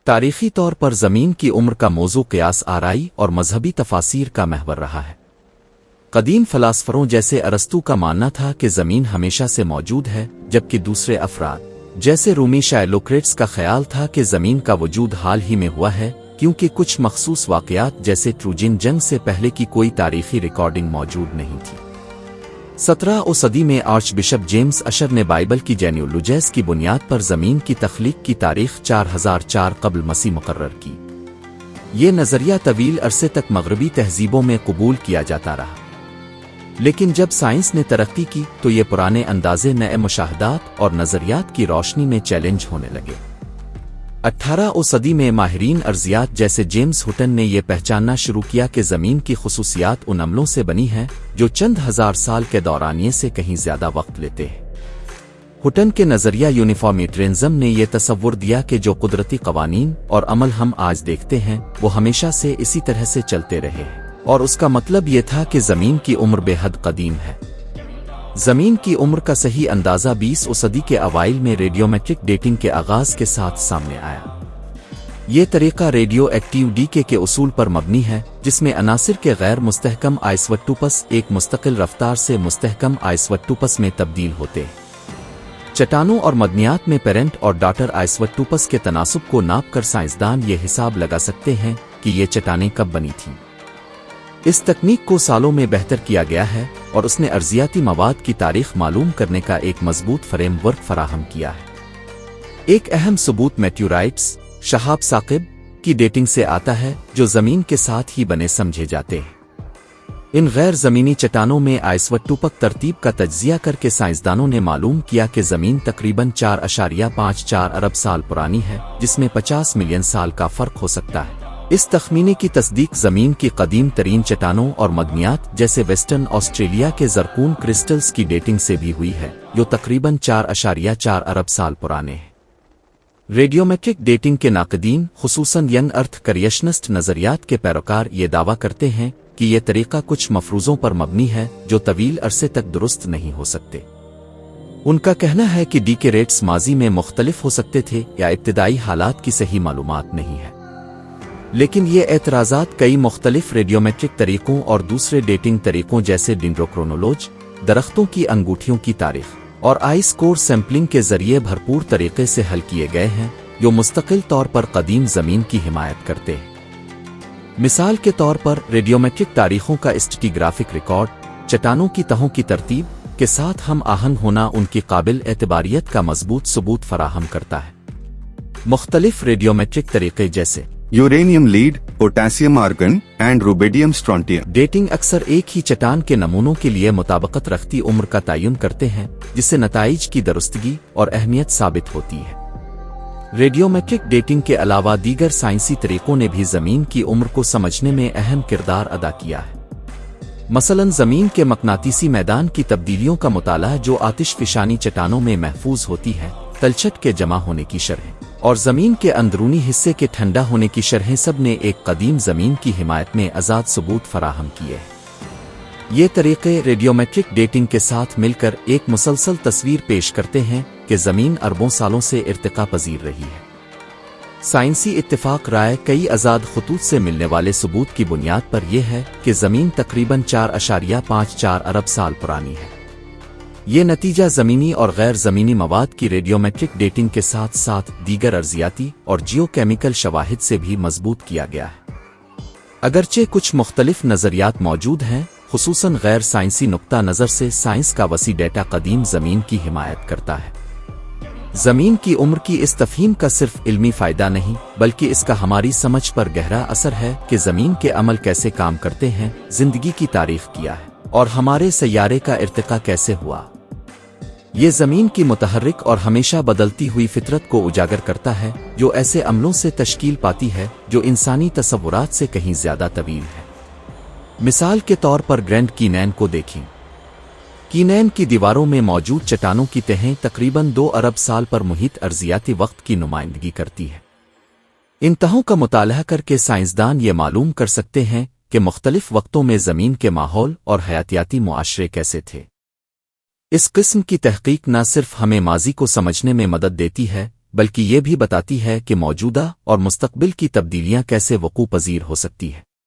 تاریخی طور پر زمین کی عمر کا موضوع قیاس آرائی اور مذہبی تفاسیر کا محور رہا ہے۔ قدیم فلاسفروں جیسے ارسطو کا ماننا تھا کہ زمین ہمیشہ سے موجود ہے، جبکہ دوسرے افراد جیسے رومی شاعر لوکریٹس کا خیال تھا کہ زمین کا وجود حال ہی میں ہوا ہے، کیونکہ کچھ مخصوص واقعات جیسے ٹروجن جنگ سے پہلے کی کوئی تاریخی ریکارڈنگ موجود نہیں تھی۔ 17 صدی میں آرچ بشپ جیمز اشر نے بائبل کی جینیولوجیز کی بنیاد پر زمین کی تخلیق کی تاریخ 4004 قبل مسیح مقرر کی۔ یہ نظریہ طویل عرصے تک مغربی تہذیبوں میں قبول کیا جاتا رہا، لیکن جب سائنس نے ترقی کی تو یہ پرانے اندازے نئے مشاہدات اور نظریات کی روشنی میں چیلنج ہونے لگے۔ 18 صدی میں ماہرین ارضیات جیسے جیمز ہٹن نے یہ پہچاننا شروع کیا کہ زمین کی خصوصیات ان عملوں سے بنی ہیں جو چند ہزار سال کے دورانیے سے کہیں زیادہ وقت لیتے ہیں۔ ہٹن کے نظریہ یونیفارمیٹرنزم نے یہ تصور دیا کہ جو قدرتی قوانین اور عمل ہم آج دیکھتے ہیں وہ ہمیشہ سے اسی طرح سے چلتے رہے ہیں، اور اس کا مطلب یہ تھا کہ زمین کی عمر بے حد قدیم ہے۔ زمین کی عمر کا صحیح اندازہ 20 صدی کے اوائل میں ریڈیومیٹرک ڈیٹنگ کے آغاز کے ساتھ سامنے آیا۔ یہ طریقہ ریڈیو ایکٹیو ڈیکے کے اصول پر مبنی ہے، جس میں عناصر کے غیر مستحکم آئسوٹوپس ایک مستقل رفتار سے مستحکم آئسوٹوپس میں تبدیل ہوتے ہیں۔ چٹانوں اور معدنیات میں پیرنٹ اور ڈاٹر آئسوٹوپس کے تناسب کو ناپ کر سائنسدان یہ حساب لگا سکتے ہیں کہ یہ چٹانیں کب بنی تھیں۔ اس تکنیک کو سالوں میں بہتر کیا گیا ہے اور اس نے ارضیاتی مواد کی تاریخ معلوم کرنے کا ایک مضبوط فریم ورک فراہم کیا ہے۔ ایک اہم ثبوت میٹیورائٹس شہاب ثاقب کی ڈیٹنگ سے آتا ہے، جو زمین کے ساتھ ہی بنے سمجھے جاتے ہیں۔ ان غیر زمینی چٹانوں میں آئسوٹوپک ترتیب کا تجزیہ کر کے سائنسدانوں نے معلوم کیا کہ زمین تقریباً 4.54 ارب سال پرانی ہے، جس میں 50 ملین سال کا فرق ہو سکتا ہے۔ اس تخمینے کی تصدیق زمین کی قدیم ترین چٹانوں اور معدنیات جیسے ویسٹرن آسٹریلیا کے زرکون کرسٹلز کی ڈیٹنگ سے بھی ہوئی ہے، جو تقریباً 4.4 ارب سال پرانے ہیں۔ ریڈیومیٹرک ڈیٹنگ کے ناقدین، خصوصاً ینگ ارتھ کریشنسٹ نظریات کے پیروکار، یہ دعویٰ کرتے ہیں کہ یہ طریقہ کچھ مفروضوں پر مبنی ہے جو طویل عرصے تک درست نہیں ہو سکتے۔ ان کا کہنا ہے کہ ڈیکے ریٹس ماضی میں مختلف ہو سکتے تھے یا ابتدائی حالات کی صحیح معلومات نہیں ہے، لیکن یہ اعتراضات کئی مختلف ریڈیومیٹرک طریقوں اور دوسرے ڈیٹنگ طریقوں جیسے ڈینڈروکرونولوج، درختوں کی انگوٹھیوں کی تاریخ اور آئس کور سیمپلنگ کے ذریعے بھرپور طریقے سے حل کیے گئے ہیں، جو مستقل طور پر قدیم زمین کی حمایت کرتے ہیں۔ مثال کے طور پر ریڈیومیٹرک تاریخوں کا اسٹریٹیگرافک ریکارڈ چٹانوں کی تہوں کی ترتیب کے ساتھ ہم آہنگ ہونا ان کی قابل اعتباریت کا مضبوط ثبوت فراہم کرتا ہے۔ مختلف ریڈیومیٹرک طریقے جیسے uranium lead, potassium argon and rubidium strontium dating اکثر ایک ہی چٹان کے نمونوں کے لیے مطابقت رکھتی عمر کا تعین کرتے ہیں، جس سے نتائج کی درستگی اور اہمیت ثابت ہوتی ہے۔ ریڈیومیٹرک ڈیٹنگ کے علاوہ دیگر سائنسی طریقوں نے بھی زمین کی عمر کو سمجھنے میں اہم کردار ادا کیا ہے۔ مثلاً زمین کے مقناطیسی میدان کی تبدیلیوں کا مطالعہ، جو آتش فشانی چٹانوں میں محفوظ ہوتی ہے، تلچھٹ کے جمع ہونے کی شرح اور زمین کے اندرونی حصے کے ٹھنڈا ہونے کی شرحیں، سب نے ایک قدیم زمین کی حمایت میں آزاد ثبوت فراہم کیے ہیں۔ یہ طریقے ریڈیومیٹرک ڈیٹنگ کے ساتھ مل کر ایک مسلسل تصویر پیش کرتے ہیں کہ زمین اربوں سالوں سے ارتقا پذیر رہی ہے۔ سائنسی اتفاق رائے کئی آزاد خطوط سے ملنے والے ثبوت کی بنیاد پر یہ ہے کہ زمین تقریباً 4.54 ارب سال پرانی ہے۔ یہ نتیجہ زمینی اور غیر زمینی مواد کی ریڈیومیٹرک ڈیٹنگ کے ساتھ ساتھ دیگر ارضیاتی اور جیو کیمیکل شواہد سے بھی مضبوط کیا گیا ہے۔ اگرچہ کچھ مختلف نظریات موجود ہیں، خصوصاً غیر سائنسی نقطہ نظر سے سائنس کا وسیع ڈیٹا قدیم زمین کی حمایت کرتا ہے۔ زمین کی عمر کی اس تفہیم کا صرف علمی فائدہ نہیں، بلکہ اس کا ہماری سمجھ پر گہرا اثر ہے کہ زمین کے عمل کیسے کام کرتے ہیں، زندگی کی تاریخ کیا ہے، اور ہمارے سیارے کا ارتقاء کیسے ہوا۔ یہ زمین کی متحرک اور ہمیشہ بدلتی ہوئی فطرت کو اجاگر کرتا ہے، جو ایسے عملوں سے تشکیل پاتی ہے جو انسانی تصورات سے کہیں زیادہ طویل ہے۔ مثال کے طور پر گرینڈ کینین کو دیکھیں۔ کینین کی دیواروں میں موجود چٹانوں کی تہیں تقریباً 2 ارب سال پر محیط ارضیاتی وقت کی نمائندگی کرتی ہے۔ ان تہوں کا مطالعہ کر کے سائنسدان یہ معلوم کر سکتے ہیں کہ مختلف وقتوں میں زمین کے ماحول اور حیاتیاتی معاشرے کیسے تھے۔ اس قسم کی تحقیق نہ صرف ہمیں ماضی کو سمجھنے میں مدد دیتی ہے، بلکہ یہ بھی بتاتی ہے کہ موجودہ اور مستقبل کی تبدیلیاں کیسے وقوع پذیر ہو سکتی ہے۔